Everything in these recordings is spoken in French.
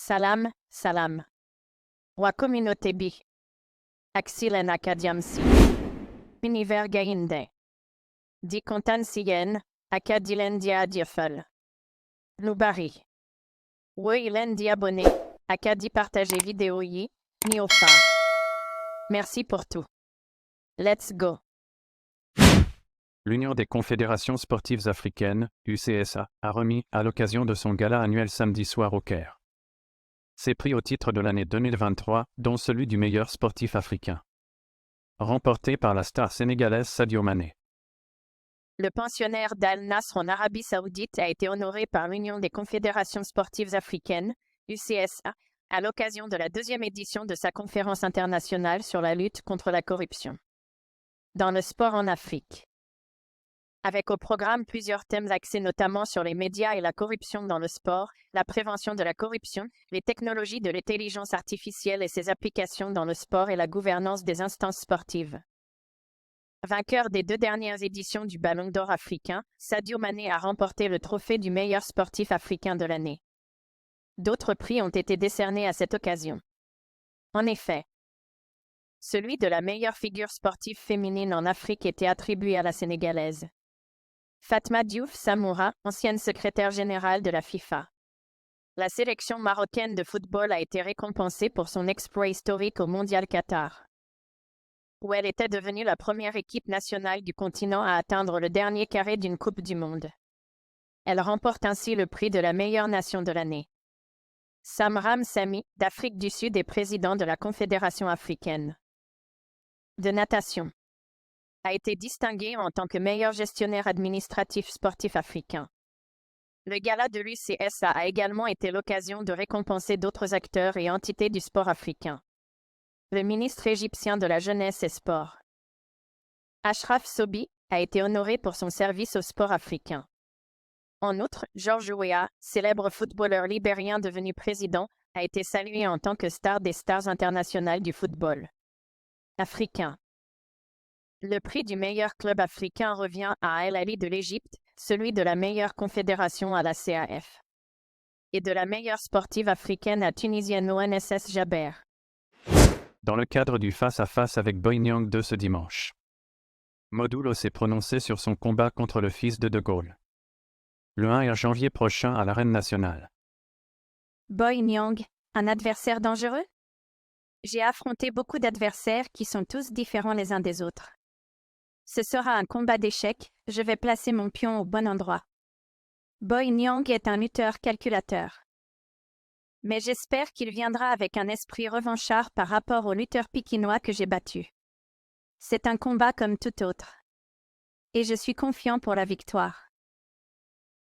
Salam, salam. Wa communauté bi. Axilen akadiamsi. Univers gainde. Di kontan siyen, akadilen dia diafel. Loubari. Woilen di abonné, akadi partager vidéo yi, ni au phare. Merci pour tout. Let's go. L'Union des confédérations sportives africaines, UCSA, a remis, à l'occasion de son gala annuel samedi soir au Caire, ses prix au titre de l'année 2023, dont celui du meilleur sportif africain, remporté par la star sénégalaise Sadio Mané. Le pensionnaire d'Al Nasr en Arabie Saoudite a été honoré par l'Union des confédérations sportives africaines, UCSA, à l'occasion de la deuxième édition de sa conférence internationale sur la lutte contre la corruption dans le sport en Afrique. Avec au programme plusieurs thèmes axés notamment sur les médias et la corruption dans le sport, la prévention de la corruption, les technologies de l'intelligence artificielle et ses applications dans le sport et la gouvernance des instances sportives. Vainqueur des 2 dernières éditions du Ballon d'Or africain, Sadio Mané a remporté le trophée du meilleur sportif africain de l'année. D'autres prix ont été décernés à cette occasion. En effet, celui de la meilleure figure sportive féminine en Afrique était attribué à la Sénégalaise Fatma Diouf Samoura, ancienne secrétaire générale de la FIFA. La sélection marocaine de football a été récompensée pour son exploit historique au Mondial Qatar, où elle était devenue la première équipe nationale du continent à atteindre le dernier carré d'une Coupe du Monde. Elle remporte ainsi le prix de la meilleure nation de l'année. Samram Sami, d'Afrique du Sud et président de la Confédération africaine de natation, a été distingué en tant que meilleur gestionnaire administratif sportif africain. Le gala de l'UCSA a également été l'occasion de récompenser d'autres acteurs et entités du sport africain. Le ministre égyptien de la Jeunesse et Sport, Achraf Sobi, a été honoré pour son service au sport africain. En outre, George Weah, célèbre footballeur libérien devenu président, a été salué en tant que star des stars internationales du football africain. Le prix du meilleur club africain revient à Al Ahly de l'Égypte, celui de la meilleure confédération à la CAF et de la meilleure sportive africaine à tunisienne ONSS Jaber. Dans le cadre du face-à-face avec Boy Niang 2 ce dimanche, Modulo s'est prononcé sur son combat contre le fils de Gaulle, le 1 janvier prochain à l'Arène nationale. Boy Niang, un adversaire dangereux? J'ai affronté beaucoup d'adversaires qui sont tous différents les uns des autres. Ce sera un combat d'échecs, je vais placer mon pion au bon endroit. Boy Niang est un lutteur calculateur. Mais j'espère qu'il viendra avec un esprit revanchard par rapport au lutteur pékinois que j'ai battu. C'est un combat comme tout autre. Et je suis confiant pour la victoire.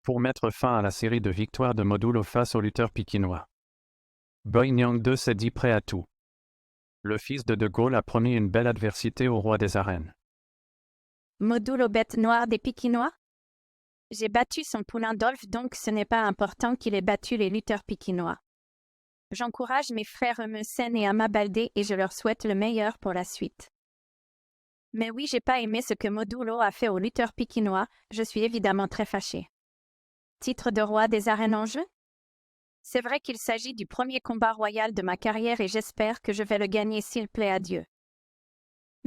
Pour mettre fin à la série de victoires de Modulo face au lutteur pékinois, Boy Niang 2 s'est dit prêt à tout. Le fils de Gaulle a promis une belle adversité au roi des arènes. Modulo bête noire des Pékinois? J'ai battu son poulain Dolph, donc ce n'est pas important qu'il ait battu les lutteurs pékinois. J'encourage mes frères Eumeusen et Ama Baldé et je leur souhaite le meilleur pour la suite. Mais oui, j'ai pas aimé ce que Modulo a fait aux lutteurs pékinois, je suis évidemment très fâché. Titre de roi des arènes en jeu? C'est vrai qu'il s'agit du premier combat royal de ma carrière et j'espère que je vais le gagner s'il plaît à Dieu.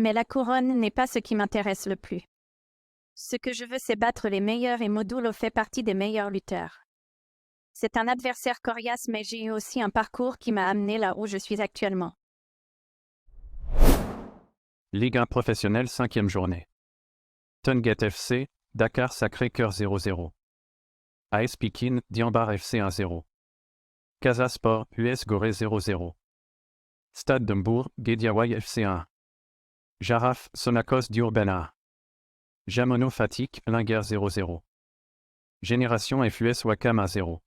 Mais la couronne n'est pas ce qui m'intéresse le plus. Ce que je veux, c'est battre les meilleurs et Modulo fait partie des meilleurs lutteurs. C'est un adversaire coriace, mais j'ai eu aussi un parcours qui m'a amené là où je suis actuellement. Ligue 1 professionnelle 5e journée. Tonguet FC, Dakar Sacré-Cœur 0-0. AS Pikine, Diambar FC 1-0. Casa Sport, US Gorée 0-0. Stade de Mbour, Guédiawaye FC 1. Jaraf, Sonacos d'Urban 1. Jamono Fatick, Linguère 0-0. Génération FUS Wakam 1-0.